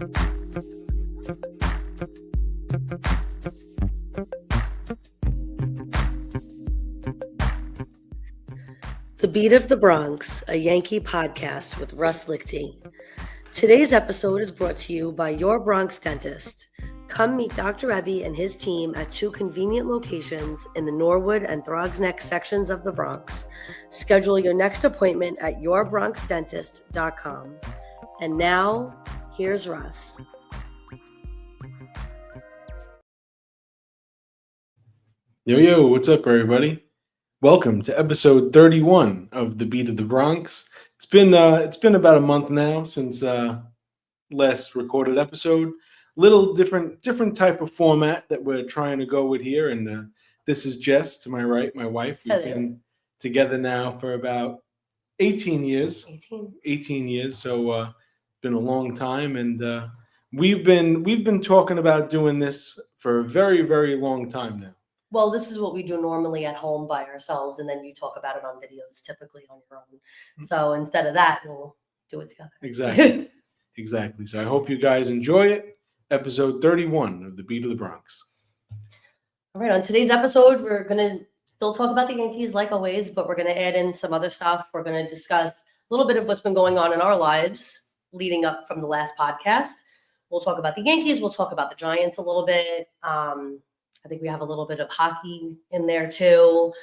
The Beat of the Bronx, a Yankee podcast with Russ Lichty. Today's episode is brought to you by Your Bronx Dentist. Come meet Dr. Ebby and his team at two convenient locations in the Norwood and Throgs Neck sections of the Bronx. Schedule your next appointment at yourbronxdentist.com. And now, here's Russ. Yo, what's up, everybody? Welcome to episode 31 of The Beat of the Bronx. It's been about a month now since last recorded episode. Little different type of format that we're trying to go with here. And this is Jess, to my right, my wife. We've been together now for about 18 years. 18 years. So been a long time, and we've been talking about doing this for a very, very long time now. Well, this is what we do normally at home by ourselves, and then you talk about it on videos, typically on your own. So instead of that, we'll do it together. Exactly. So I hope you guys enjoy it. Episode 31 of The Beat of the Bronx. All right, on today's episode, we're going to still talk about the Yankees like always, but we're going to add in some other stuff. We're going to discuss a little bit of what's been going on in our lives leading up from the last podcast. We'll talk about the Yankees. We'll talk about the Giants a little bit. I think we have a little bit of hockey in there too.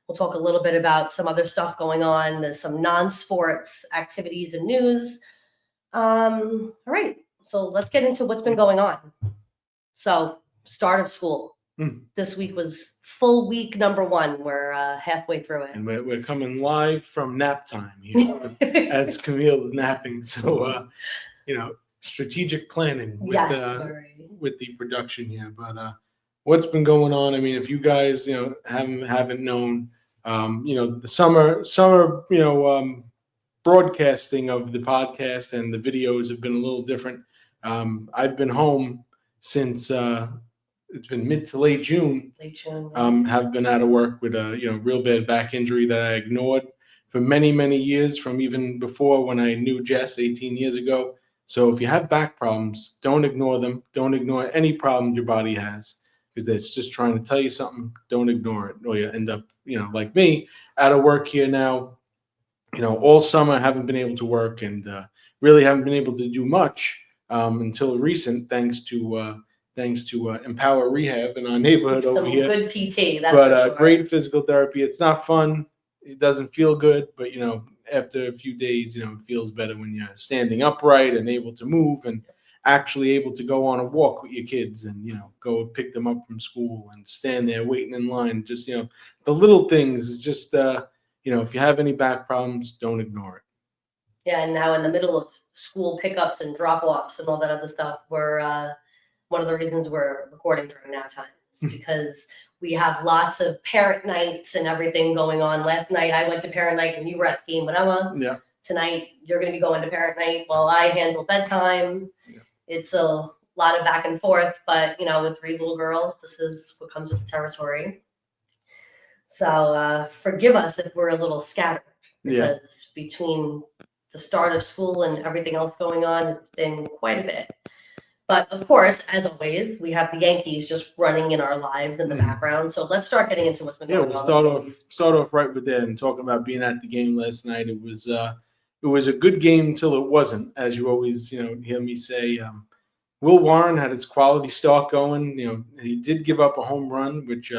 We'll talk a little bit about some other stuff going on. There's some non-sports activities and news. All right. So let's get into what's been going on. So start of school. This week was full week number 1. We're halfway through it. And we're coming live from nap time, as Camille is napping. So, strategic planning with the production here. But what's been going on? I mean, if you guys, haven't known, the summer, broadcasting of the podcast and the videos have been a little different. I've been home since it's been mid to late June. Have been out of work with a real bad back injury that I ignored for many, many years, from even before when I knew Jess 18 years ago. So if you have back problems, don't ignore them. Don't ignore any problem your body has, because it's just trying to tell you something. Don't ignore it, or you end up, like me, out of work here now. All summer, haven't been able to work, and really haven't been able to do much until recent, thanks to Empower Rehab in our neighborhood over here. Good PT, great physical therapy. It's not fun. It doesn't feel good, but after a few days, it feels better when you're standing upright and able to move and actually able to go on a walk with your kids and go pick them up from school and stand there waiting in line. Just the little things is just if you have any back problems, don't ignore it. Yeah, and now in the middle of school pickups and drop-offs and all that other stuff, we're one of the reasons we're recording during nap time is because we have lots of parent nights and everything going on. Last night I went to parent night and you were at the game with Emma. Yeah. Tonight you're going to be going to parent night while I handle bedtime. Yeah. It's a lot of back and forth, but with 3 little girls, this is what comes with the territory. So forgive us if we're a little scattered, because between the start of school and everything else going on, it's been quite a bit. But of course, as always, we have the Yankees just running in our lives in the background. So let's start getting into what's been going on. We'll start off right with that and talking about being at the game last night. It was a good game until it wasn't, as you always hear me say. Will Warren had his quality start going. He did give up a home run, which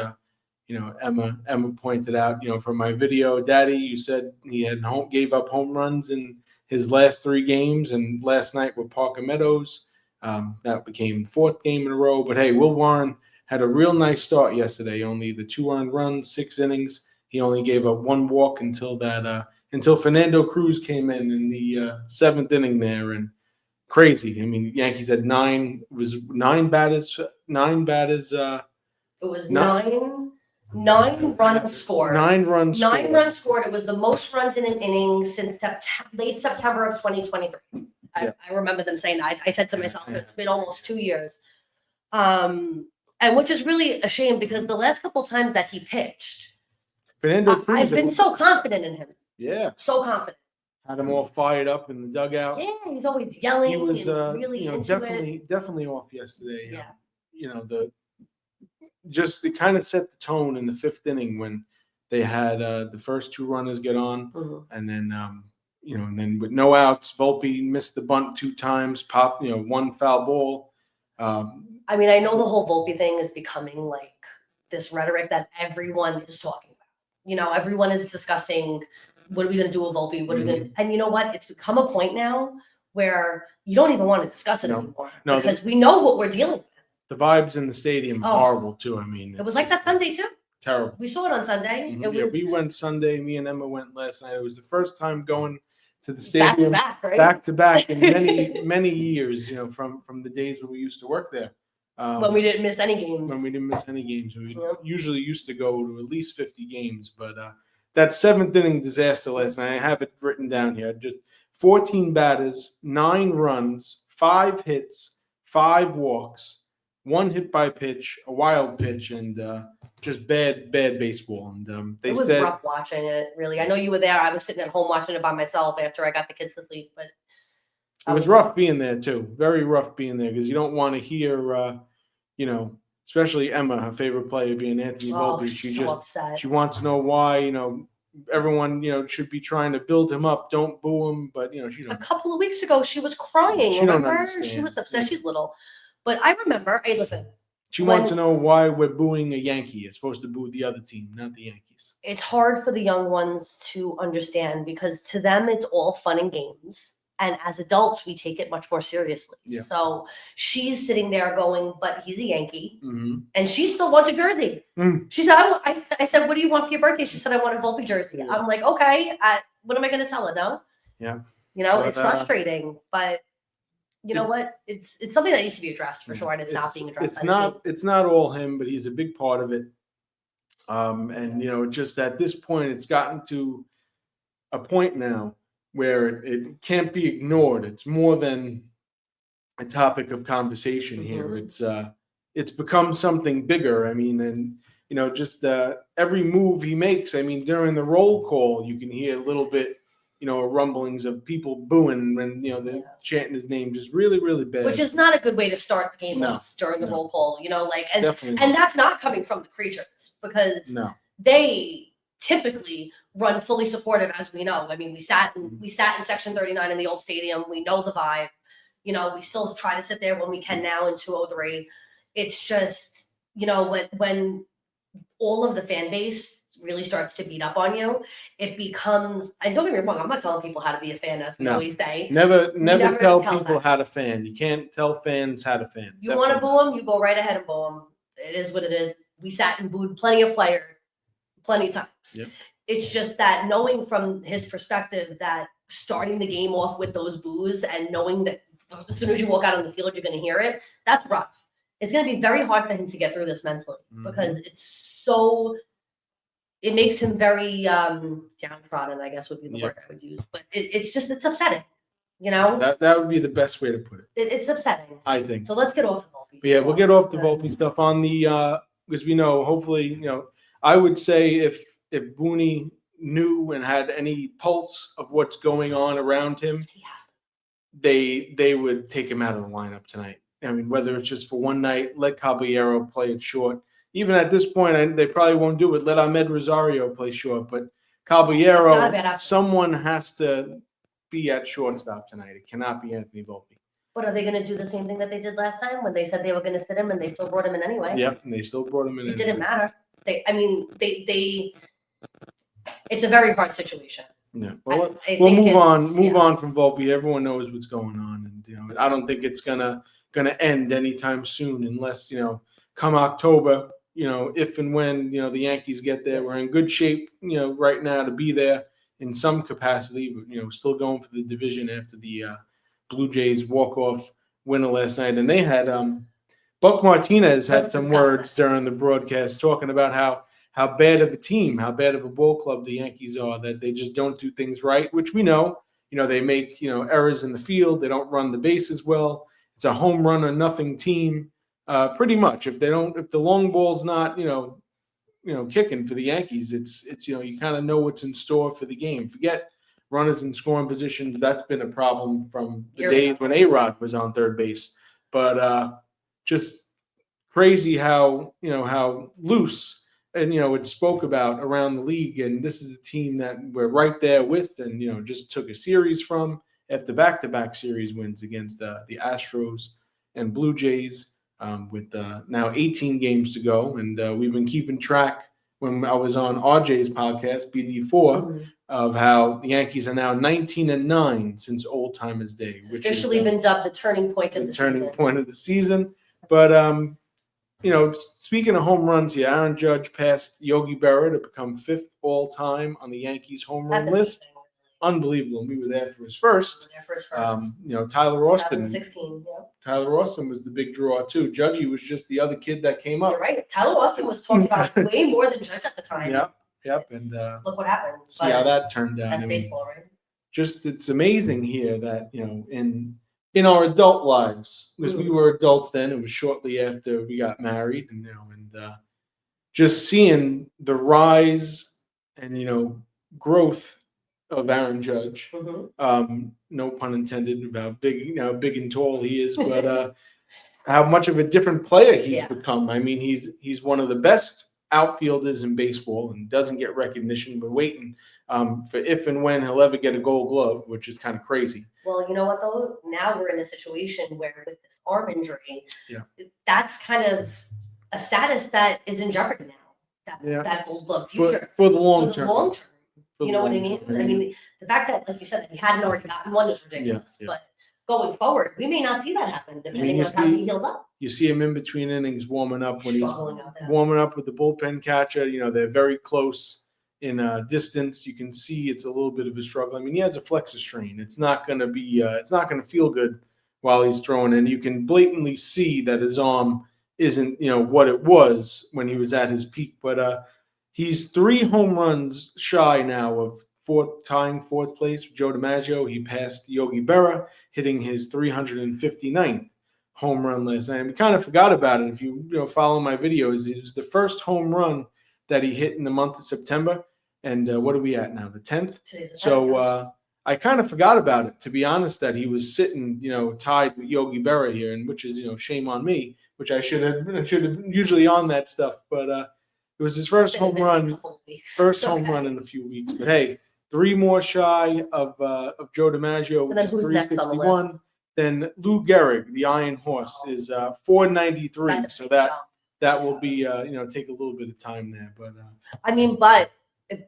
Emma pointed out. From my video, Daddy, you said he gave up home runs in his last 3 games, and last night with Parker Meadows. That became 4th game in a row. But hey, Will Warren had a real nice start yesterday. Only the 2 earned runs, 6 innings. He only gave up 1 walk until Fernando Cruz came in the 7th inning there, and crazy. I mean, the Yankees had 9 batters. It was 9 runs scored. 9 runs. 9 runs scored. It was the most runs in an inning since late September of 2023. I remember them saying that. I said to myself, it's been almost 2 years. And which is really a shame, because the last couple times that he pitched, Fernando Cruz, I've been so confident in him. Yeah. So confident. Had them all fired up in the dugout. Yeah, he's always yelling. He was, and really into it. definitely off yesterday. Yeah. It kind of set the tone in the fifth inning when they had the first two runners get on, and then and then with no outs, Volpe missed the bunt 2 times, popped one foul ball. I mean, I know the whole Volpe thing is becoming like this rhetoric that everyone is talking about. Everyone is discussing what are we going to do with Volpe? What are we going to? And you know what? It's become a point now where you don't even want to discuss it anymore because we know what we're dealing with. The vibes in the stadium are horrible too. I mean, it was like that Sunday too. Terrible. We saw it on Sunday. We went Sunday. Me and Emma went last night. It was the first time going to the stadium back to back in many years. From the days when we used to work there. When we didn't miss any games. We usually used to go to at least 50 games. But that 7th inning disaster last night, I have it written down here. Just 14 batters, 9 runs, 5 hits, 5 walks, 1 hit by pitch, a wild pitch, and just bad baseball. And it was rough watching it, really. I know you were there. I was sitting at home watching it by myself after I got the kids to sleep. But it was rough being there, too. Very rough being there because you don't want to hear, especially Emma, her favorite player being Anthony Volpe. She's so upset. She wants to know why, everyone, should be trying to build him up. Don't boo him. But, she a couple of weeks ago, she was crying. Remember? She was upset. She's little. But I remember, hey, listen. She wants to know why we're booing a Yankee. It's supposed to boo the other team, not the Yankees. It's hard for the young ones to understand because to them, it's all fun and games. And as adults, we take it much more seriously. Yeah. So she's sitting there going, but he's a Yankee. And she still wants a jersey. She said, I said, what do you want for your birthday? She said, I want a Volpe jersey. Yeah. I'm like, okay, what am I going to tell her? No? Yeah. It's frustrating, but you know what? It's something that needs to be addressed for sure, and it's not being addressed. It's not all him, but he's a big part of it. And just at this point, it's gotten to a point now where it can't be ignored. It's more than a topic of conversation here. It's become something bigger. I mean, and just every move he makes. I mean, during the roll call, you can hear a little bit. Rumblings of people booing when, they're chanting his name, just really, really bad. Which is not a good way to start the game off during the roll call, and that's not coming from the creatures because they typically run fully supportive, as we know. I mean, we sat in section 39 in the old stadium. We know the vibe. We still try to sit there when we can now in 203. It's just, when all of the fan base really starts to beat up on you, it becomes, and don't get me wrong, I'm not telling people how to be a fan, as we always say. Never tell people how to fan. You can't tell fans how to fan. You want to boo them, you go right ahead and boo them. It is what it is. We sat and booed plenty of times. Yep. It's just that knowing from his perspective that starting the game off with those boos and knowing that as soon as you walk out on the field, you're going to hear it, that's rough. It's going to be very hard for him to get through this mentally because it makes him very downtrodden, I guess would be the word I would use. But it's upsetting, That would be the best way to put it. It's upsetting, I think. So let's get off the Volpe. Yeah, we'll get off the Volpe stuff on the because we know, hopefully, I would say if Booney knew and had any pulse of what's going on around him, they would take him out of the lineup tonight. I mean, whether it's just for one night, let Caballero play it short. Even at this point, they probably won't do it. Let Ahmed Rosario play short, but Caballero, someone has to be at shortstop tonight. It cannot be Anthony Volpe. But are they going to do the same thing that they did last time when they said they were going to sit him and they still brought him in anyway? Yep, and they still brought him in. It didn't matter. It's a very hard situation. Yeah. Well, we'll move on from Volpe. Everyone knows what's going on, and I don't think it's gonna end anytime soon, unless come October. If and when the Yankees get there, we're in good shape. Right now to be there in some capacity, but still going for the division after the Blue Jays walk-off winner last night, and they had Buck Martinez had some words during the broadcast talking about how bad of a team, how bad of a ball club the Yankees are, that they just don't do things right, which we know. They make errors in the field, they don't run the bases well. It's a home run or nothing team. Pretty much, if the long ball's not, kicking for the Yankees, it's you kind of know what's in store for the game. Forget runners in scoring positions. That's been a problem from the Years days ago. when A-Rod was on third base. But just crazy how loose and it spoke about around the league. And this is a team that we're right there with, and just took a series from after back-to-back series wins against the Astros and Blue Jays, with now 18 games to go. And we've been keeping track when I was on RJ's podcast, BD4, of how the Yankees are now 19-9 since Old Timers Day, It's which officially is been dubbed the turning point of the the turning season. point of the season. But speaking of home runs here, Aaron Judge passed Yogi Berra to become 5th all-time on the Yankees home run That's list. amazing. Unbelievable. And we were there for his first. Tyler Austin. 2016. Yeah. Tyler Austin was the big draw too. Judgy was just the other kid that came up. You're right. Tyler Austin was talked about way more than Judge at the time. Yep. And look what happened. See how that turned out. That's baseball, right? Just it's amazing here that in our adult lives, because we were adults then. It was shortly after we got married, and just seeing the rise and growth of Aaron Judge. No pun intended about big and tall he is, but how much of a different player he's become. I mean, he's one of the best outfielders in baseball and doesn't get recognition. We're waiting for if and when he'll ever get a Gold Glove, which is kind of crazy. Well, you know what though? Now we're in a situation where with this arm injury, that's kind of a status that is in jeopardy now. That Gold Glove future for the long term. You know what I mean? I mean, the fact that, like you said, that he hadn't already gotten one is ridiculous. But going forward, we may not see that happen depending on how he heals up. You see him in between innings warming up when he's warming up with the bullpen catcher. They're very close in distance. You can see it's a little bit of a struggle. I mean, he has a flexor strain. It's not going to be. It's not going to feel good while he's throwing, and you can blatantly see that his arm isn't what it was when he was at his peak. But he's 3 home runs shy now of tying fourth place with Joe DiMaggio. He passed Yogi Berra, hitting his 359th home run last night. And we kind of forgot about it. If you follow my videos, it was the first home run that he hit in the month of September. And what are we at now? The 10th? So I kind of forgot about it, to be honest, that he was sitting, tied with Yogi Berra here, and which is, shame on me, which I should have usually on that stuff. But it was his first home run in a few weeks. But hey, 3 more shy of Joe DiMaggio, which is 361. Then Lou Gehrig, the Iron Horse, is 493. So that will be take a little bit of time there. But but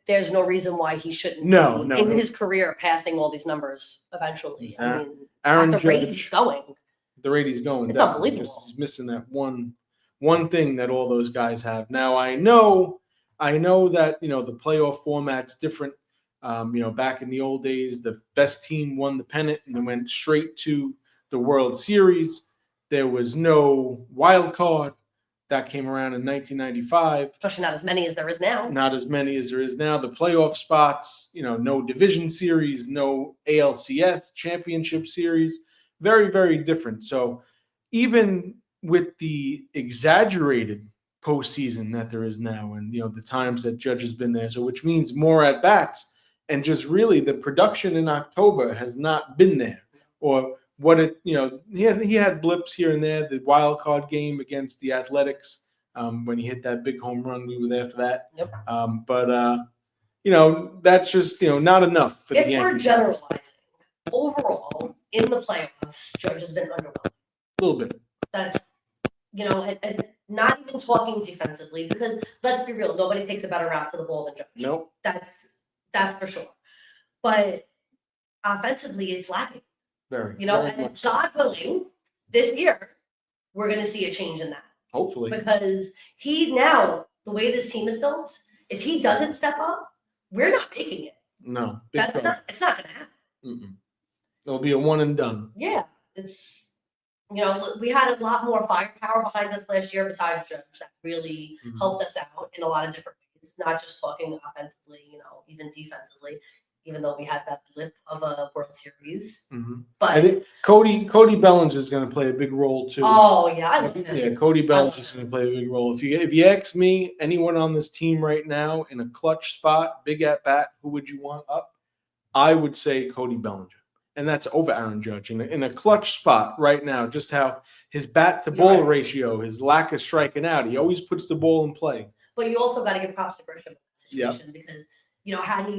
there's no reason why he shouldn't be in his career passing all these numbers eventually. Aaron at the rate he's going. The rate he's going, it's unbelievable. He's missing that one thing that all those guys have. Now I know that the playoff format's different. Back in the old days, the best team won the pennant and then went straight to the World Series. There was no wild card. That came around in 1995. Especially not as many as there is now. Not as many as there is now. The playoff spots, no division series, no ALCS championship series. Very, very different. So even with the exaggerated postseason that there is now and, the times that Judge has been there, so which means more at-bats, and just really the production in October has not been there. Or what it, he had blips here and there. The wild card game against the Athletics, when he hit that big home run, we were there for that. Yep. But that's just not enough for the Yankees. If we're generalizing, overall in the playoffs, Judge has been underwhelming. A little bit. That's and not even talking defensively, because let's be real, nobody takes a better route to the ball than Judge. Nope. That's for sure. But offensively, it's lacking. Very. And God willing, this year, we're going to see a change in that. Hopefully. Because the way this team is built, if he doesn't step up, we're not making it. No. It's not going to happen. Mm-mm. It'll be a one and done. Yeah. It's, we had a lot more firepower behind us last year besides Judge that really helped us out in a lot of different ways, not just talking offensively, even defensively. Even though we had that blip of a World Series. Mm-hmm. But I think Cody Bellinger is going to play a big role too. Oh yeah, I love him. Yeah, Cody Bellinger is going to play a big role. If you ask me, anyone on this team right now in a clutch spot, big at bat, who would you want up? I would say Cody Bellinger. And that's over Aaron Judge in a clutch spot right now. Just how his bat to ball ratio, his lack of striking out, he always puts the ball in play. But you also got to give props to Grisham in this situation because how do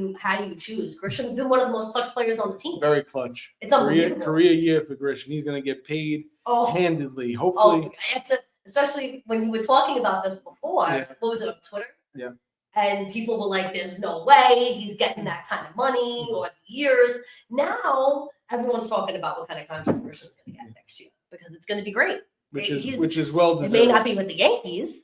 you choose? Grisham's been one of the most clutch players on the team. Very clutch. It's unbelievable. Career year for Grisham. He's going to get paid handedly. Hopefully, I have to, especially when you were talking about this before. Yeah. What was it on Twitter? Yeah. And people were like, "There's no way he's getting that kind of money or years." Now everyone's talking about what kind of contract Grisham's going to get next year because it's going to be great. Which is well deserved. It may not be with the Yankees,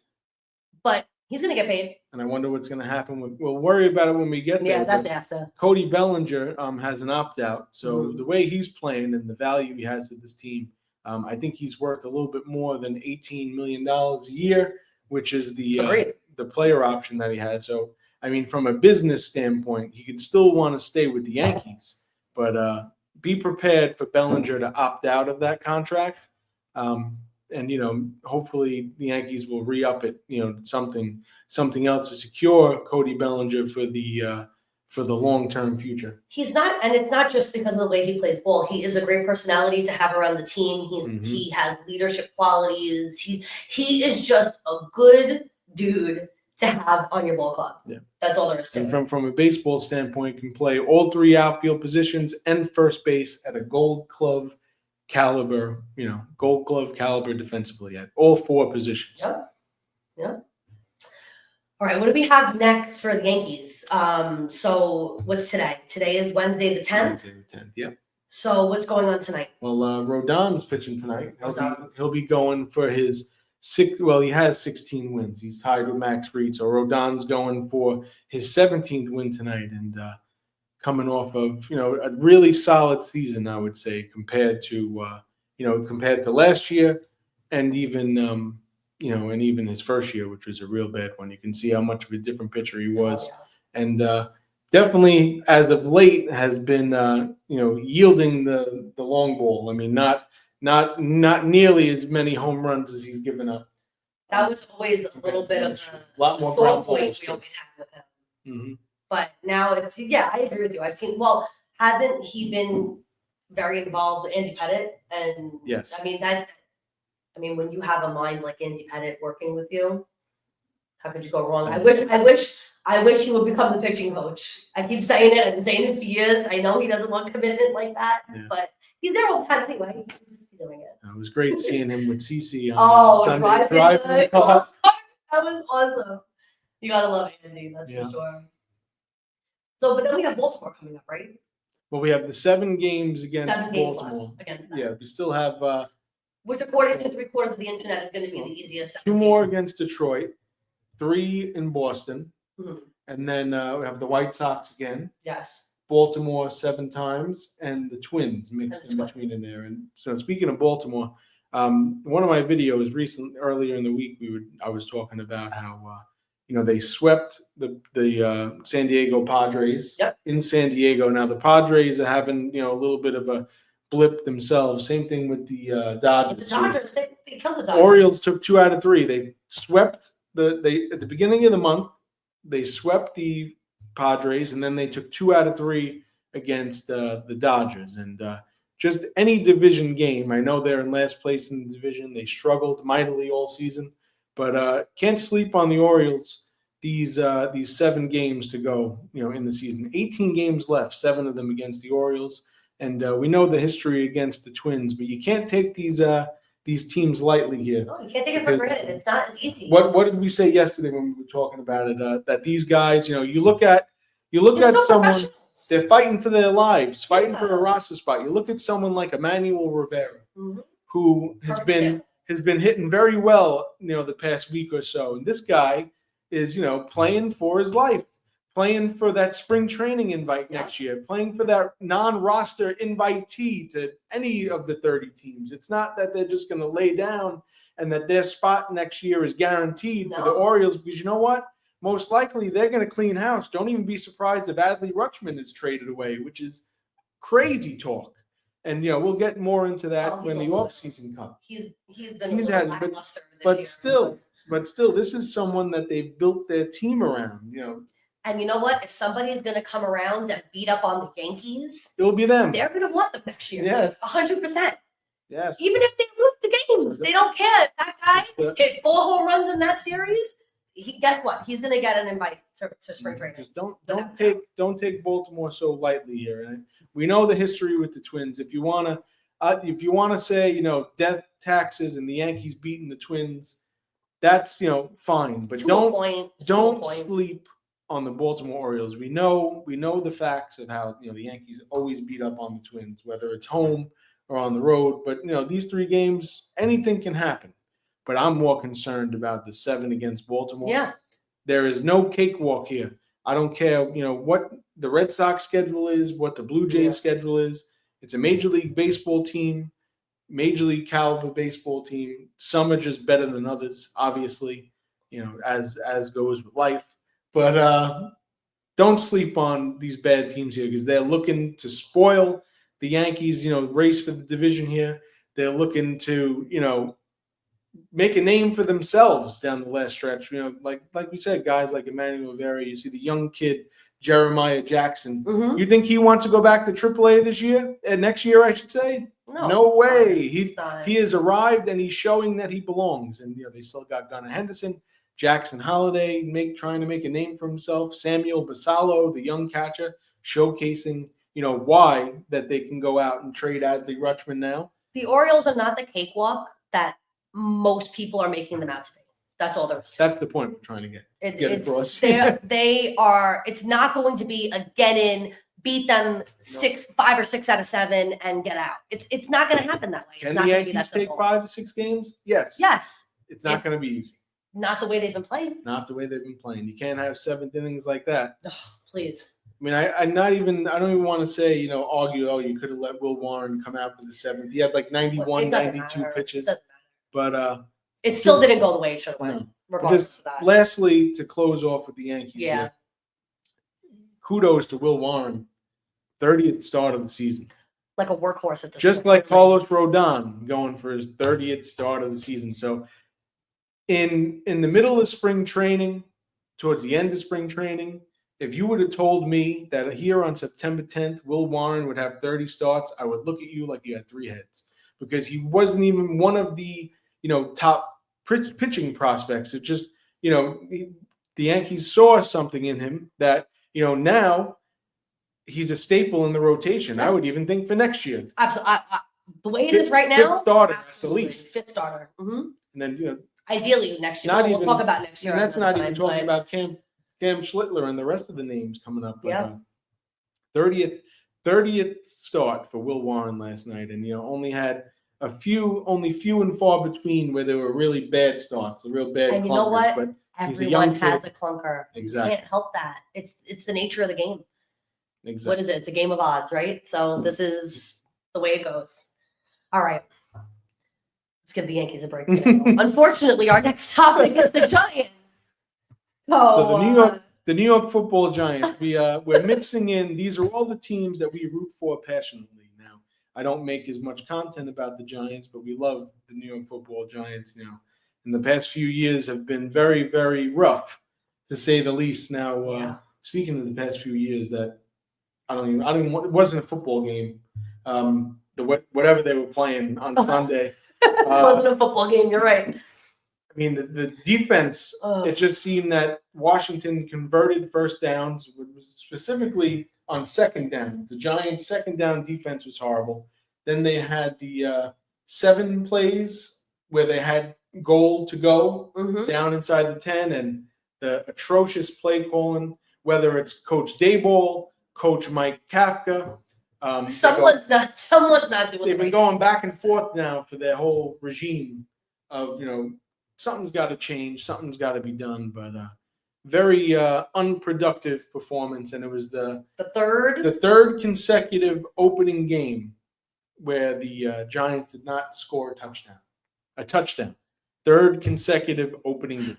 but he's going to get paid. And I wonder what's going to happen. We'll worry about it when we get there. Yeah, that's after. Cody Bellinger has an opt-out. So the way he's playing and the value he has to this team, I think he's worth a little bit more than $18 million a year, which is the player option that he has. So, I mean, from a business standpoint, he could still want to stay with the Yankees. But be prepared for Bellinger to opt out of that contract. And hopefully the Yankees will re-up it, something else to secure Cody Bellinger for the long-term future. He's not, and it's not just because of the way he plays ball. He is a great personality to have around the team. He has leadership qualities. He is just a good dude to have on your ball club. Yeah, that's all there is to it. And from a baseball standpoint, can play all three outfield positions and first base at a Gold Glove caliber defensively at all four positions. Yeah. All right, what do we have next for the Yankees? So what's today? Today is Wednesday the 10th? Wednesday the 10th, yeah. So what's going on tonight? Well, Rodon's pitching tonight. He'll be going for his he has 16 wins. He's tied with Max Fried. So Rodon's going for his 17th win tonight and coming off of, a really solid season, I would say, compared to last year and even, even his first year, which was a real bad one. You can see how much of a different pitcher he was. And definitely, as of late, has been, yielding the long ball. I mean, not nearly as many home runs as he's given up. That was always a little bit of a lot more ground point we always had with him. Mm-hmm. But now I agree with you. Hasn't he been very involved with Andy Pettit? And yes. I mean, when you have a mind like Andy Pettit working with you, how could you go wrong? I wish he would become the pitching coach. I keep saying it. I've been saying it for years. I know he doesn't want commitment like that, but he's there all the time anyway. He's doing it. It was great seeing him with CeCe on Sunday. Driving the car. That was awesome. You gotta love Andy, that's for sure. So, but then we have Baltimore coming up, right? Well, we have the 7 games against Baltimore. We still have which, according to 3/4 of the internet, is going to be the easiest. 2 more against Detroit, 3 in Boston, and then we have the White Sox again. Yes. Baltimore 7 times, and the Twins mixed in between in there. And so, speaking of Baltimore, one of my videos earlier in the week, I was talking about how they swept the San Diego Padres in San Diego. Now the Padres are having a little bit of a blip themselves. Same thing with the Dodgers. The Dodgers, they killed the Dodgers. Orioles took 2 out of 3. They swept at the beginning of the month. They swept the Padres, and then they took 2 out of 3 against the Dodgers. And just any division game, I know they're in last place in the division. They struggled mightily all season, but can't sleep on the Orioles. These 7 games to go, in the season. 18 games left, 7 of them against the Orioles. And we know the history against the Twins, but you can't take these teams lightly here. No, you can't take it for granted. It's not as easy. What did we say yesterday when we were talking about it? That these guys, you look at someone, they're fighting for their lives, fighting for a roster spot. You look at someone like Emmanuel Rivera, who has been hitting very well, the past week or so. And this guy is, playing for his life, playing for that spring training invite next year, playing for that non-roster invitee to any of the 30 teams. It's not that they're just going to lay down and that their spot next year is guaranteed for the Orioles, because you know what? Most likely they're going to clean house. Don't even be surprised if Adley Rutschman is traded away, which is crazy talk. And we'll get more into that when the offseason comes. He's been lackluster this year. But still, this is someone that they've built their team around. And you know what? If somebody's going to come around and beat up on the Yankees, It'll be them. they're going to want them next year. Yes. 100%. Yes. Even if they lose the games, they don't care. If that guy hit 4 home runs in that series, guess what? He's going to get an invite to spring training. Just don't take Baltimore so lightly here. And we know the history with the Twins. If you wanna say death taxes and the Yankees beating the Twins, that's fine. But don't sleep on the Baltimore Orioles. We know the facts of how the Yankees always beat up on the Twins, whether it's home or on the road. But these 3 games, anything can happen. But I'm more concerned about the 7 against Baltimore. Yeah. There is no cakewalk here. I don't care, what the Red Sox schedule is, what the Blue Jays schedule is. It's a Major League Baseball team, Major League caliber baseball team. Some are just better than others, obviously, as goes with life. But don't sleep on these bad teams here because they're looking to spoil the Yankees, race for the division here. They're looking to, make a name for themselves down the last stretch. Like we said, guys like Emmanuel Rivera, you see the young kid, Jeremiah Jackson. Mm-hmm. You think he wants to go back to AAA this year? Next year, I should say? No way. He has arrived, and he's showing that he belongs. And, they still got Gunnar Henderson, Jackson Holliday trying to make a name for himself, Samuel Basallo, the young catcher, showcasing, why that they can go out and trade Adley Rutschman now. The Orioles are not the cakewalk that most people are making them out to be. That's all there is to it. That's the point we're trying to get across. They are. It's not going to be a get in, beat them 5 or 6 out of 7, and get out. It's not going to happen that way. Can the Yankees take 5 to 6 games? Yes. Yes. It's not going to be easy. Not the way they've been playing. Not the way they've been playing. You can't have 7th innings like that. Oh, please. I mean, I don't even want to say, argue, you could have let Will Warren come out for the 7th. He had like 91, 92 pitches. But it still didn't go the way it should have went, regardless of that. Lastly, to close off with the Yankees, kudos to Will Warren, 30th start of the season. Like a workhorse at this Just like Carlos Rodon going for his 30th start of the season. So in the middle of spring training, towards the end of spring training, if you would have told me that here on September 10th, Will Warren would have 30 starts, I would look at you like you had 3 heads, because he wasn't even one of the top pitching prospects. It just, the Yankees saw something in him that, now he's a staple in the rotation. I would even think for next year. Absolutely. The way it is right now, 5th starter at the least. 5th starter. Mm-hmm. And then, ideally next year. We'll talk about next year. And that's not even talking about Cam Schlittler and the rest of the names coming up. But, 30th start for Will Warren last night, and only had few and far between where there were really bad starts, the real bad. And you know what? But everyone has a clunker. Exactly. You can't help that. It's the nature of the game. Exactly. What is it? It's a game of odds, right? So this is the way it goes. All right. Let's give the Yankees a break. Unfortunately, our next topic is the Giants. So the New York Football Giants. We're mixing in. These are all the teams that we root for passionately. Now, I don't make as much content about the Giants, but we love the New York Football Giants. Now, in the past few years, have been very, very rough, to say the least. Now, speaking of the past few years, that I don't even. It wasn't a football game. Whatever they were playing on Sunday. It wasn't a football game. You're right. I mean, the defense, it just seemed that Washington converted first downs, specifically on second down. The Giants' second down defense was horrible. Then they had the 7 plays where they had goal to go down inside the 10, and the atrocious play calling, whether it's Coach Daboll, Coach Mike Kafka. Someone's not doing They've been going back and forth now for their whole regime of, something's got to change, something's got to be done, but very unproductive performance, and it was the third consecutive opening game where the Giants did not score a touchdown. Third consecutive opening game.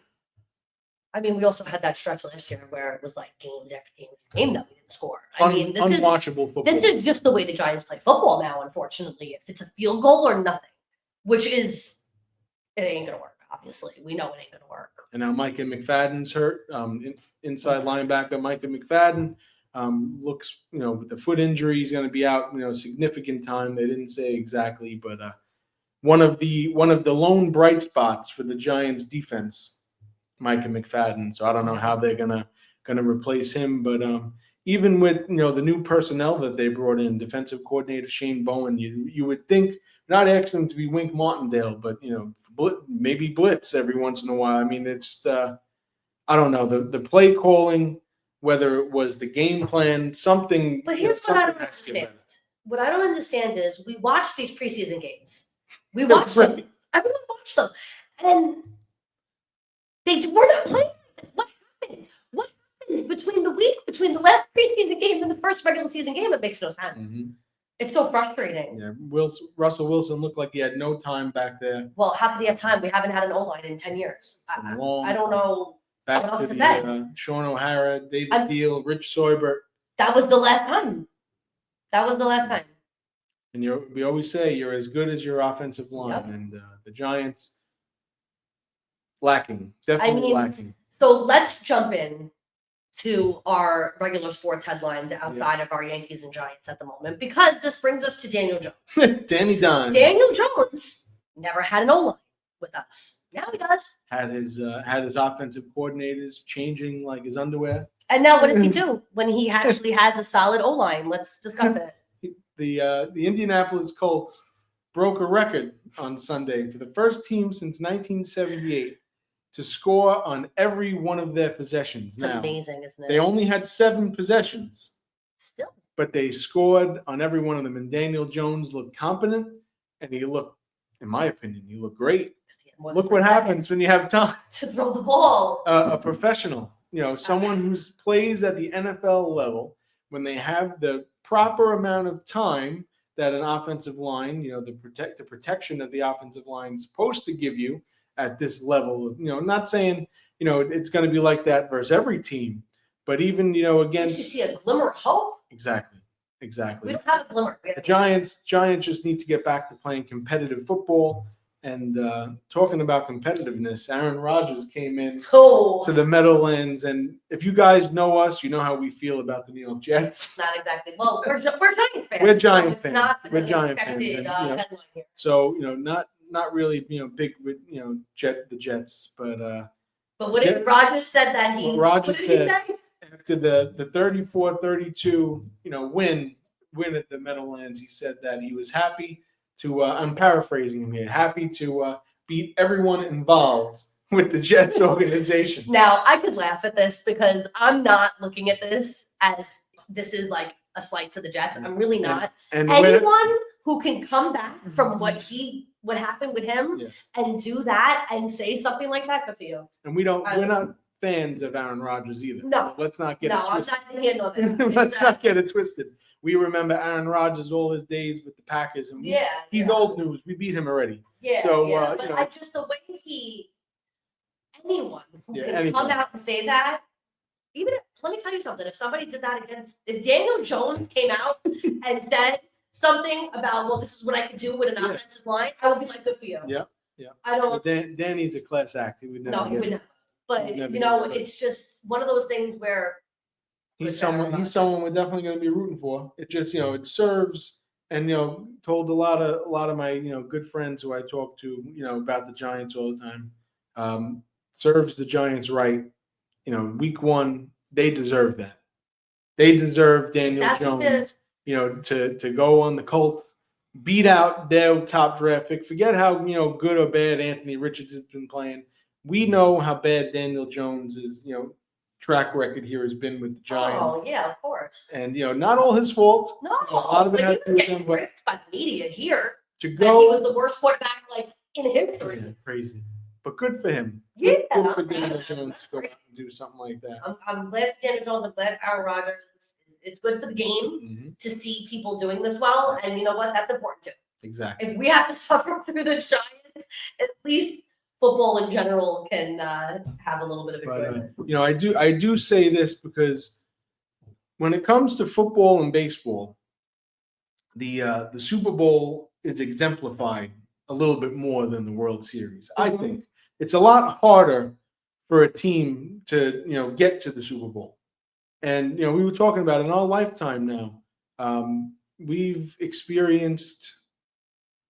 I mean, we also had that stretch last year where it was like games after game that we didn't score. Unwatchable football. This is just the way the Giants play football now, unfortunately. If it's a field goal or nothing, which is, it ain't going to work. obviously. We know it ain't going to work. And now Micah McFadden's hurt. Inside linebacker Micah McFadden looks, with the foot injury, he's going to be out, significant time. They didn't say exactly, but one of the lone bright spots for the Giants defense, Micah McFadden. So I don't know how they're gonna replace him, but even with the new personnel that they brought in, defensive coordinator Shane Bowen, you would think, not asking him to be Wink Martindale, but maybe blitz every once in a while. I mean, it's I don't know, the play calling, whether it was the game plan, something. But here's what I don't understand. What I don't understand is we watch these preseason games. We watch them. Everyone watched them, and they were not playing. What happened? What happened between the last preseason game and the first regular season game? It makes no sense. Mm-hmm. It's so frustrating. Yeah, Russell Wilson looked like he had no time back there. Well, how could he have time? We haven't had an O-line in 10 years. I don't know. Back to the Sean O'Hara, David Deal, Rich Seubert. That was the last time. And we always say you're as good as your offensive line, yep. And the Giants lacking, definitely lacking. So let's jump in to our regular sports headlines outside of our Yankees and Giants at the moment, because this brings us to Daniel Jones. Danny Don. Daniel Jones never had an O-line with us. Now he does. Had his offensive coordinators changing like his underwear. And now what does he do when he actually has a solid O-line? Let's discuss it. The Indianapolis Colts broke a record on Sunday for the first team since 1978 to score on every one of their possessions. It's amazing, isn't it? They only had 7 possessions. Still. But they scored on every one of them. And Daniel Jones looked competent, and he looked, in my opinion, he looked great. Look what happens when you have time to throw the ball. A professional, someone who plays at the NFL level, when they have the proper amount of time that an offensive line, the protection of the offensive line is supposed to give you at this level of, not saying, it's going to be like that versus every team, but even, against. You see a glimmer of hope. Exactly. We don't have a glimmer. The Giants just need to get back to playing competitive football. And talking about competitiveness, Aaron Rodgers came in to the Meadowlands, and if you guys know us, you know how we feel about the New York Jets. Not exactly. Well, we're Giant fans. We're Giant fans. We're Giant fans. And, so not really big with the Jets, but. But what did Rodgers said that he? Rodgers said after the 34-32 win at the Meadowlands, he said that he was happy. I'm paraphrasing him here. Happy to beat everyone involved with the Jets organization. Now, I could laugh at this because I'm not looking at this as this is like a slight to the Jets. I'm really not. And anyone who can come back from what happened with him and do that and say something like that, good for you. And we're not fans of Aaron Rodgers either. No. So let's not get it twisted. I'm not here nor there. Let's not get it twisted. We remember Aaron Rodgers all his days with the Packers, and he's old news. We beat him already. Yeah, so, but just the way anyone who can come out and say that, let me tell you something. If somebody did that if Daniel Jones came out and said something about, well, this is what I could do with an offensive line, I would be like, good for you. Yeah. I don't. Danny's a class act. He would never. No, he would never. But it's just one of those things where. He's someone we're definitely going to be rooting for. It just, it serves, and, told a lot of my, good friends who I talk to, about the Giants all the time, serves the Giants right. Week 1, they deserve that. They deserve Daniel Jones, to go on the Colts, beat out their top draft pick. Forget how, good or bad Anthony Richardson's been playing. We know how bad Daniel Jones is, track record here has been with the Giants. Oh, yeah, of course. And, not all his fault. No, a lot of it has to do with him, but by the media here. To go, he was the worst quarterback, in history. Yeah, crazy. But good for him. Yeah. Good for Daniel Jones to go out and do something like that. I'm glad for Daniel Jones. I'm glad for Aaron Rodgers. It's good for the game to see people doing this well. And you know what? That's important too. Exactly. If we have to suffer through the Giants, at least football in general can have a little bit of enjoyment. I do say this because when it comes to football and baseball, the Super Bowl is exemplified a little bit more than the World Series. I think it's a lot harder for a team to get to the Super Bowl. And we were talking about in our lifetime now. We've experienced.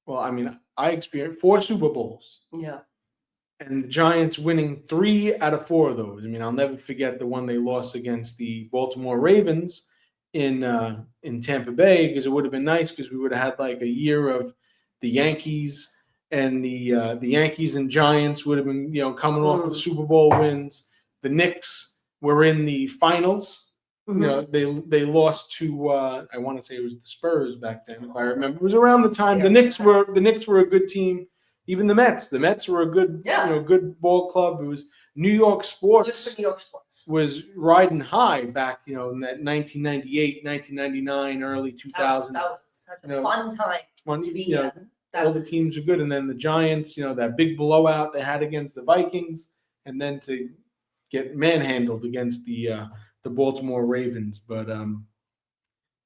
Well, I mean, I experienced 4 Super Bowls. Yeah. And the Giants winning 3 out of 4 of those. I mean, I'll never forget the one they lost against the Baltimore Ravens in Tampa Bay, because it would have been nice because we would have had like a year of the Yankees, and the Yankees and Giants would have been coming off of Super Bowl wins. The Knicks were in the finals. They lost to I want to say it was the Spurs back then, if I remember. It was around the time the Knicks were a good team. Even the Mets were a good good ball club. It was New York sports. Was riding high back in that 1998, 1999, early 2000. That was such a fun time to be. All the teams are good, and then the Giants, that big blowout they had against the Vikings, and then to get manhandled against the Baltimore Ravens. But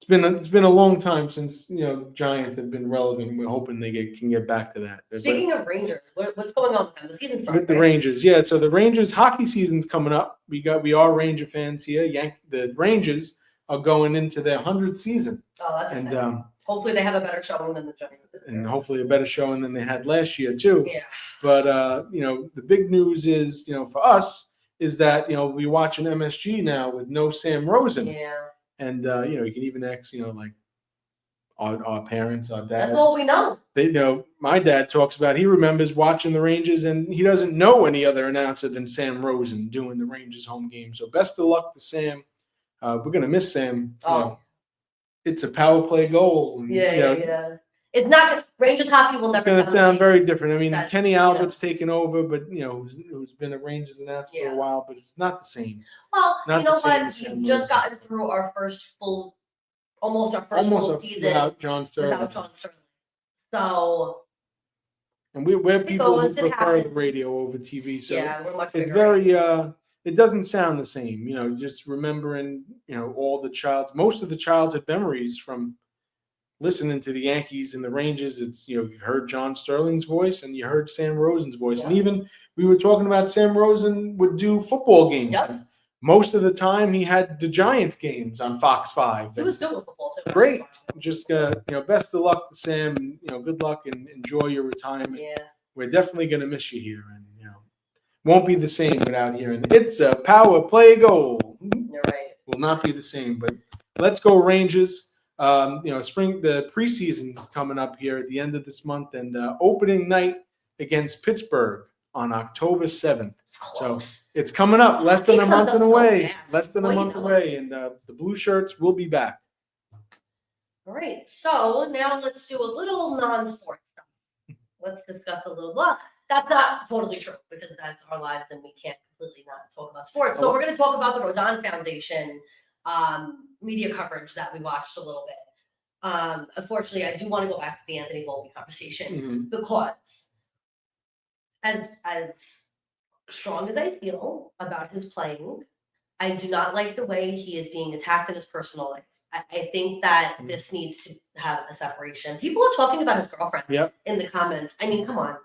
it's been a long time since Giants have been relevant. We're hoping they can get back to that. Speaking of Rangers, what's going on with them? The season started, with the Rangers, yeah. So the Rangers hockey season's coming up. We are Ranger fans here. The Rangers are going into their 100th season. Oh, that's exciting. Hopefully they have a better showing than the Giants. And hopefully a better showing than they had last year too. Yeah. But the big news is for us is that we're watching MSG now with no Sam Rosen. Yeah. And you can even ask like our parents, our dad. That's all we know. They my dad talks about, he remembers watching the Rangers, and he doesn't know any other announcer than Sam Rosen doing the Rangers home game. So best of luck to Sam. We're gonna miss Sam. It's a power play goal. And, yeah. It's not Rangers hockey will never. It's going to sound very different. I mean, Kenny Albert's taken over, but who's been a Rangers announcer for a while, but it's not the same. Well, you know what? We've just gotten through our first full season without John Sterling. So. And we're people who prefer the radio over TV. So we're much it's very. It doesn't sound the same. Just remembering most of the childhood memories from listening to the Yankees and the Rangers. It's you've heard John Sterling's voice and you heard Sam Rosen's voice, and even we were talking about Sam Rosen would do football games. Yep. Most of the time, he had the Giants games on Fox 5. He was good with football too. Great. Just best of luck to Sam. Good luck and enjoy your retirement. Yeah. We're definitely going to miss you here, and won't be the same without hearing it's a power play goal. You're right. Will not be the same. But let's go Rangers. The preseason's coming up here at the end of this month, and opening night against Pittsburgh on October 7th. So it's coming up, less than a month away. And the Blue Shirts will be back. All right, so now let's do a little non-sports stuff. Let's discuss a little. Well, that's not totally true because that's our lives, and we can't completely not talk about sports. So we're going to talk about the Rodin Foundation media coverage that we watched a little bit. Unfortunately, I do want to go back to the Anthony Volpe conversation because as strong as I feel about his playing, I do not like the way he is being attacked in his personal life. I think that this needs to have a separation. People are talking about his girlfriend in the comments. I mean, come on.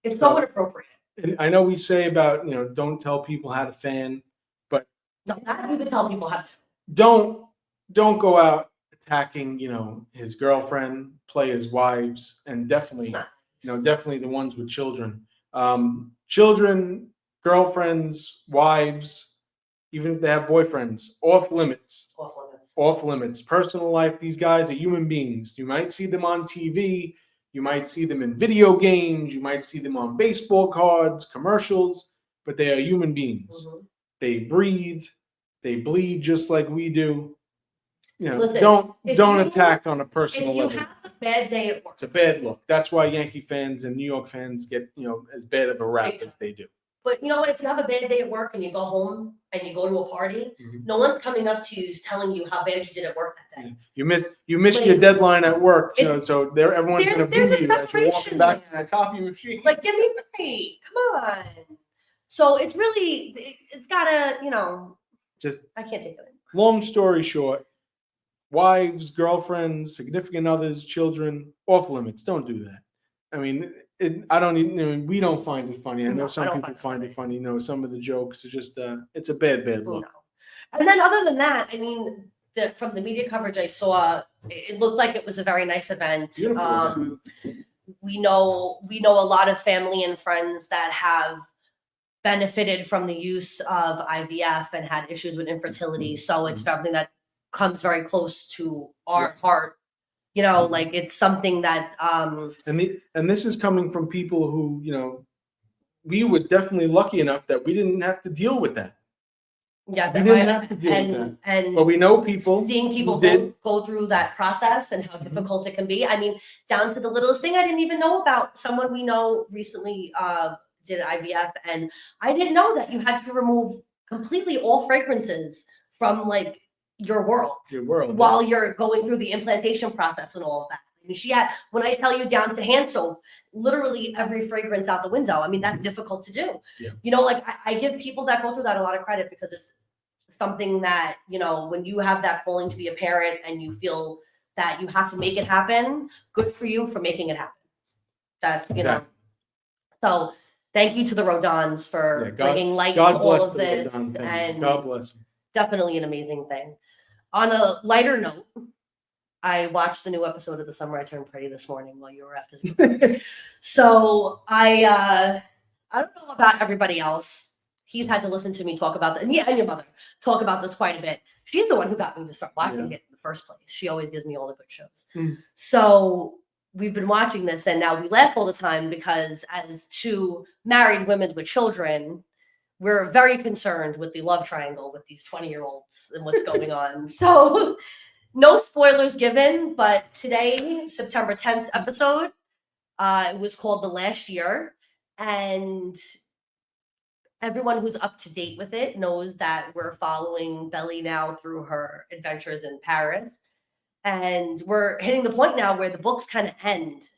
It's so inappropriate. I know we say about, don't tell people how to fan, but no, that you can tell people how to. Don't go out attacking, his girlfriend, players' wives, and definitely, definitely the ones with children. Children, girlfriends, wives, even if they have boyfriends, off limits. Off limits. Personal life, these guys are human beings. You might see them on TV. You might see them in video games. You might see them on baseball cards, commercials, but they are human beings. They breathe. They bleed just like we do. Listen, don't attack on a personal level. If you have a bad day at work, it's a bad look. That's why Yankee fans and New York fans get as bad of a rap as they do. But you know what? If you have a bad day at work and you go home and you go to a party, no one's coming up to you telling you how bad you did at work that day. You missed your deadline at work, so everyone's going to boo you as you're walking back to the coffee machine. Like, give me a break. Come on. So it's gotta, just I can't take it. Long story short, wives, girlfriends, significant others, children, off limits. Don't do that. I mean, I don't even. We don't find it funny. I know No, I some don't people find find it it funny. Some of the jokes are just. It's a bad No. look. And then other than that, I mean, from the media coverage I saw, it looked like it was a very nice event. Beautiful event. We know a lot of family and friends that have benefited from the use of IVF and had issues with infertility. So it's something that comes very close to our heart. You know, like it's something that And this is coming from people who, we were definitely lucky enough that we didn't have to deal with that. yes, We didn't have to deal with that. And But we know people seeing people who did. go through that process and how difficult it can be. I mean, down to the littlest thing I didn't even know about. Someone we know recently did IVF, and I didn't know that you had to remove completely all fragrances from like your world while you're going through the implantation process and all of that. I mean, she had, when I tell you down to hand soap, literally every fragrance out the window. I mean, that's difficult to do. Yeah. You know, like I give people that go through that a lot of credit because it's something that, when you have that calling to be a parent and you feel that you have to make it happen, good for you for making it happen. That's, Exactly. So thank you to the Rodons for bringing light to God all bless of the this. Rodon family. And God bless them. definitely an amazing thing. On a lighter note, I watched the new episode of The Summer I Turned Pretty this morning while you were at this. So I don't know about everybody else. He's had to listen to me talk about that. And your mother talk about this quite a bit. She's the one who got me to start watching it in the first place. She always gives me all the good shows. So we've been watching this, and now we laugh all the time because as two married women with children, we're very concerned with the love triangle with these 20-year-olds and what's going on. So no spoilers given, but today, September 10th episode, it was called The Last Year. And everyone who's up to date with it knows that we're following Belly now through her adventures in Paris. And we're hitting the point now where the books kind of end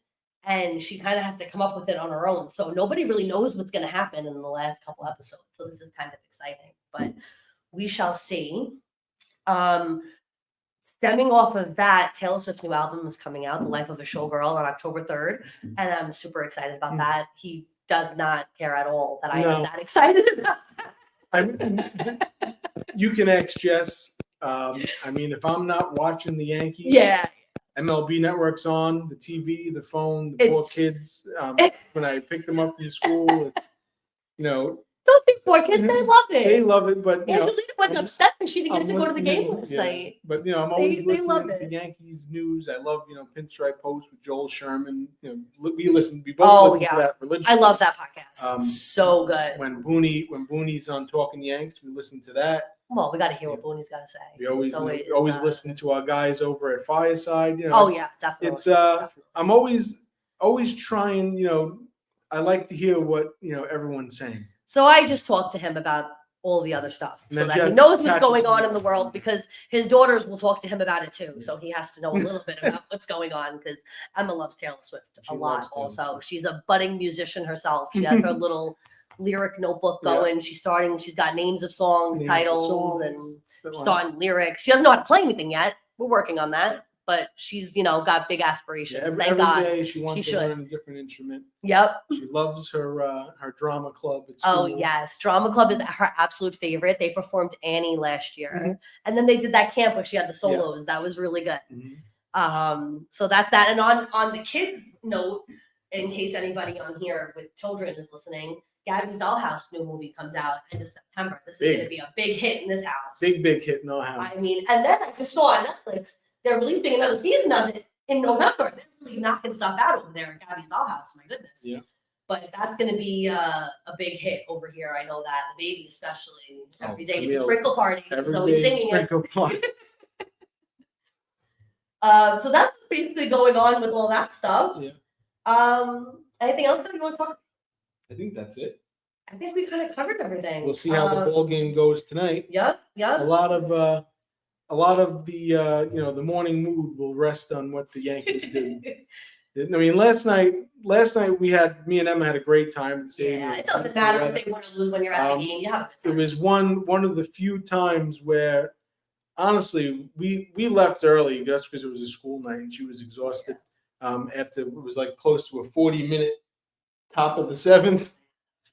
and she kind of has to come up with it on her own. So nobody really knows what's going to happen in the last couple episodes. So this is kind of exciting, but we shall see. Stemming off of that, Taylor Swift's new album is coming out, The Life of a Showgirl, on October 3rd. And I'm super excited about that. He does not care at all that I am that excited about that. You can ask Jess. I mean, if I'm not watching the Yankees, MLB Network's on, the TV, the phone, the poor kids. When I pick them up from school, it's, Don't think poor kids, they love it. They love it, but Angelina wasn't upset that she didn't get to go to the game last night. But I'm always listening to Yankees news. I love Pinstripe Post with Joel Sherman. We both listen to that religiously. I love that podcast. So good. When Booney's on Talking Yanks, we listen to that. Well, we got to hear what Booney's got to say. We always listen to our guys over at Fireside. Oh yeah, definitely. It's I'm always trying. I like to hear what everyone's saying. So I just talked to him about all the other stuff so that he knows what's going on in the world, because his daughters will talk to him about it too. So he has to know a little bit about what's going on, because Emma loves Taylor Swift a lot also. She's a budding musician herself. She has her little lyric notebook going. She's got names of songs, titles, and starting lyrics. She doesn't know how to play anything yet. We're working on that. But she's, got big aspirations. Every day she wants to learn a different instrument. Yep. She loves her drama club at school. Oh, yes. Drama club is her absolute favorite. They performed Annie last year. And then they did that camp where she had the solos. That was really good. So that's that. And on the kids note, in case anybody on here with children is listening, Gabby's Dollhouse new movie comes out end of September. This is going to be a big hit in this house. Big hit in our house. I mean, and then I just saw on Netflix, they're releasing another season of it in November. They're really knocking stuff out over there at Gabby's Dollhouse. My goodness. Yeah. But that's going to be a big hit over here. I know that. The baby especially. Every day is a sprinkle party. So he's singing it. Party. So that's basically going on with all that stuff. Yeah. Anything else that you want to talk about? I think that's it. I think we kind of covered everything. We'll see how the ball game goes tonight. Yep. A lot of the the morning mood will rest on what the Yankees did. I mean, last night me and Emma had a great time. It doesn't matter if they want to lose when you're at the game. You have a good time. It was one of the few times where, honestly, we left early. That's because it was a school night and she was exhausted. After it was like close to a 40-minute top of the seventh.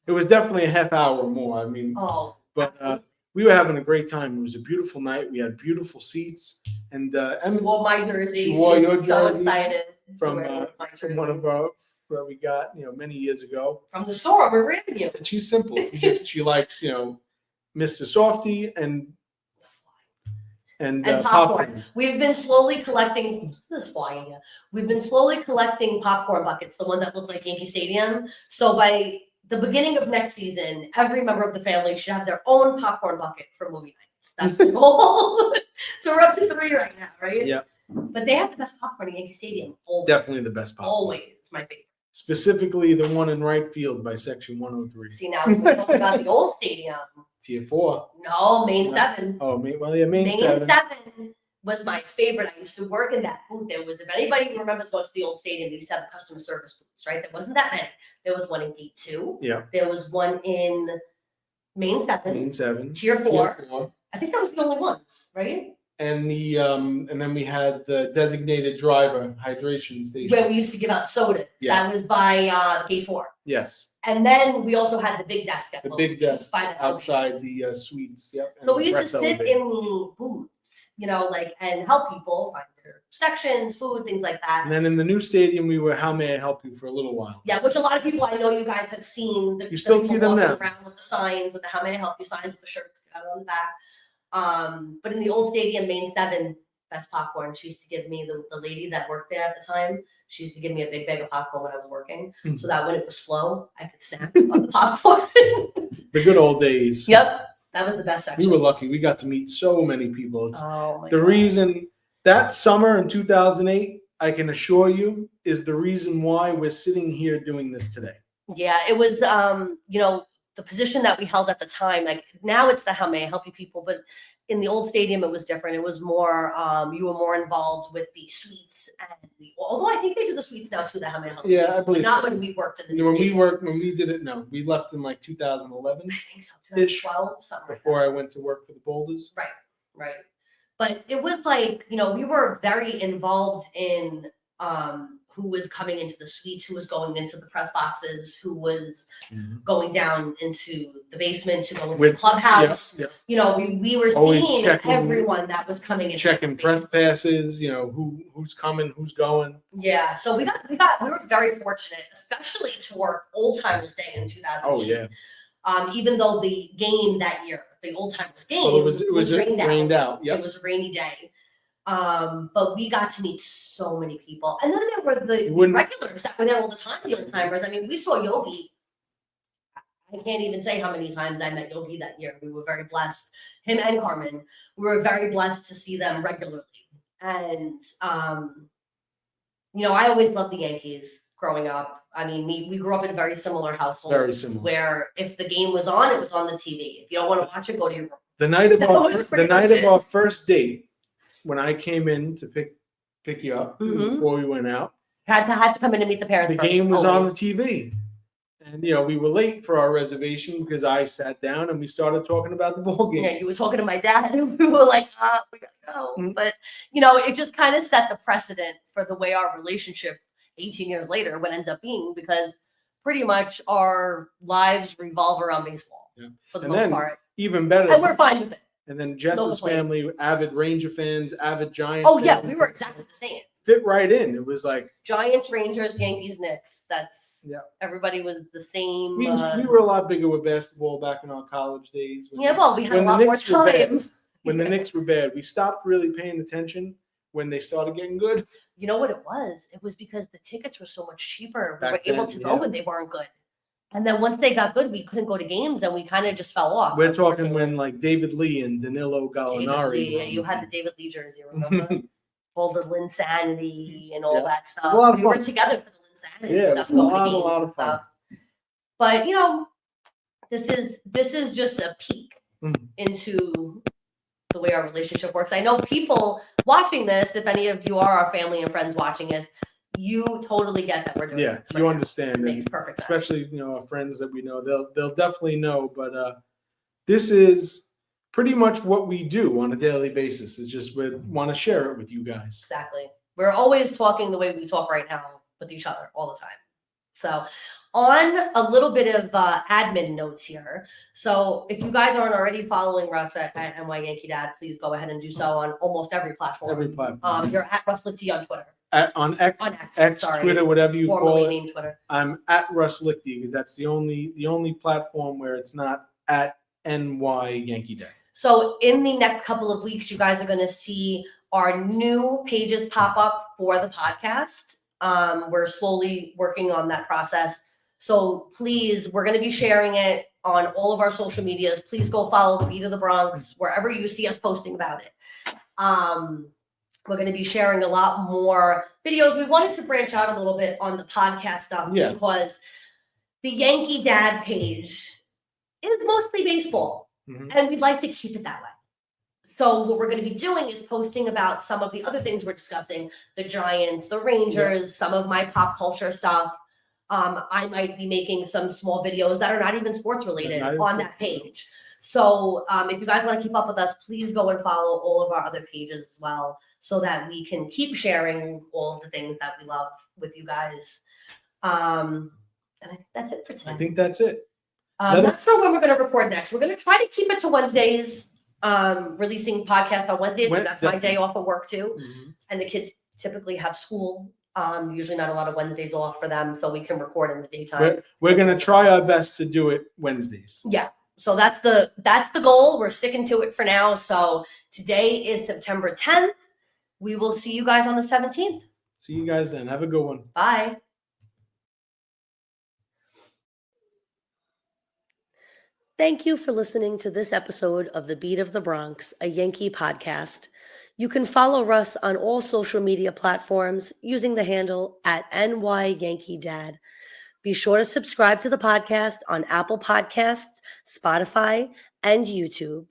It was definitely a half hour more. I mean, Oh, but we were having a great time. It was a beautiful night. We had beautiful seats, and Emma wore my jersey. She wore your So jersey excited from to wear my from jersey. one of our where we got many years ago. From the store on River Avenue. And she's simple. She likes Mr. Softy and popcorn. We've been slowly collecting. What's this flying here? We've been slowly collecting popcorn buckets, the ones that look like Yankee Stadium. So by the beginning of next season, every member of the family should have their own popcorn bucket for movie nights. That's the goal. So we're up to 3 right now, right? Yeah. But they have the best popcorn in Yankee Stadium. Always. Definitely the best popcorn. Always. It's my favorite. Specifically the one in right field by section 103. See, now we're talking about the old stadium. Tier 4. No, Main 7. Oh, Main 7 was my favorite. I used to work in that booth. There was, if anybody remembers going to the old stadium, they used to have the customer service booths, right? There wasn't that many. There was one in Gate 2. Yeah. There was one in Main 7. Main 7. Tier 4. I think that was the only ones, right? And and then we had the designated driver hydration station where we used to give out sodas. Yes. That was by Gate 4. Yes. And then we also had the big desk at The big desk by the outside the suites. Yep. So we used to sit in the booths, and help people find their sections, food, things like that. And then in the new stadium, we were "How may I help you" for a little while. Yeah, which a lot of people I know you guys have seen. You still see them now. Around with the signs, with the "How may I help you" signs, with the shirts out on the back. But in the old stadium, Main 7, best popcorn. She used to give me the lady that worked there at the time. She used to give me a big bag of popcorn when I was working, so that when it was slow, I could snack on the popcorn. The good old days. Yep, that was the best section. We were lucky. We got to meet so many people. It's the God. Reason that summer in 2008, I can assure you, is the reason why we're sitting here doing this today. Yeah, it was, the position that we held at the time. Like now, it's the "How may I help you" people, but in the old stadium, it was different. It was more, you were more involved with the suites, and although I think they do the suites now too. The "How may I help you" I believe not when we worked in the when we did it. No, we left in like 2011. I think so. 2012, something before I went to work for the Boulders. Right. But it was like, we were very involved in who was coming into the suites, who was going into the press boxes, who was going down into the basement to go into the clubhouse. We were seeing everyone that was coming in. Checking press passes, who's coming, who's going. Yeah. So we were very fortunate, especially to work Old Timers Day in 2008. Oh yeah. Even though the game that year, the Old Timers game, it was rained out. Yep. It was a rainy day. But we got to meet so many people. And then there were the regulars that were there all the time, the Old Timers. I mean, we saw Yogi. I can't even say how many times I met Yogi that year. We were very blessed. Him and Carmen. We were very blessed to see them regularly. And, I always loved the Yankees growing up. I mean, we grew up in very similar households. Very similar. Where if the game was on, it was on the TV. If you don't want to watch it, go to your room. The night of our first date, when I came in to pick you up before we went out, had to come in and meet the parents. The game was on the TV, and we were late for our reservation because I sat down and we started talking about the ball game. Yeah, you were talking to my dad, and we were like, we gotta go. But it just kind of set the precedent for the way our relationship 18 years later would end up being, because pretty much our lives revolve around baseball for the most part. Even better, and we're fine with it. And then Jess's family, avid Ranger fans, avid Giants. Oh yeah, we were exactly the same. Fit right in. It was like Giants, Rangers, Yankees, Knicks. Everybody was the same. We were a lot bigger with basketball back in our college days. We had a lot more time. When the Knicks were bad, we stopped really paying attention when they started getting good. You know what it was? It was because the tickets were so much cheaper. We were able to go when they weren't good. And then once they got good, we couldn't go to games, and we kind of just fell off. We're talking when like David Lee and Danilo Gallinari. You had the David Lee jersey, remember? All the Linsanity and all that stuff. A lot of we fun. were together for the Linsanity stuff. It was a lot of fun. But this is just a peek into the way our relationship works. I know people watching this, if any of you are our family and friends watching this, you totally get that we're doing this. You understand. It makes perfect sense. Especially, our friends that we know, they'll definitely know. But this is pretty much what we do on a daily basis. It's just we want to share it with you guys. Exactly. We're always talking the way we talk right now with each other all the time. So on a little bit of admin notes here. So if you guys aren't already following Russ at NY Yankee Dad, please go ahead and do so on almost every platform. Every platform. You're at Russ Lichty on Twitter. On X, sorry, Twitter, whatever you call formerly it. named Twitter. I'm at Russ Lichty because that's the only platform where it's not at NY Yankee Dad. So in the next couple of weeks, you guys are going to see our new pages pop up for the podcast. We're slowly working on that process. So please, we're going to be sharing it on all of our social medias. Please go follow the Beat of the Bronx wherever you see us posting about it. We're going to be sharing a lot more videos. We wanted to branch out a little bit on the podcast stuff because the Yankee Dad page is mostly baseball, and we'd like to keep it that way. So what we're going to be doing is posting about some of the other things we're discussing, the Giants, the Rangers, some of my pop culture stuff. I might be making some small videos that are not even sports related on that page. So if you guys want to keep up with us, please go and follow all of our other pages as well so that we can keep sharing all of the things that we love with you guys. And I think that's it for today. I think that's it. I'm not sure when we're going to record next. We're going to try to keep it to Wednesdays, releasing podcasts on Wednesdays. That's my day off of work too. And the kids typically have school. Usually not a lot of Wednesdays off for them, so we can record in the daytime. We're going to try our best to do it Wednesdays. Yeah. So that's the goal. We're sticking to it for now. So today is September 10th. We will see you guys on the 17th. See you guys then. Have a good one. Bye. Thank you for listening to this episode of The Beat of the Bronx, a Yankee podcast. You can follow Russ on all social media platforms using the handle at NYYankeeDad. Be sure to subscribe to the podcast on Apple Podcasts, Spotify, and YouTube.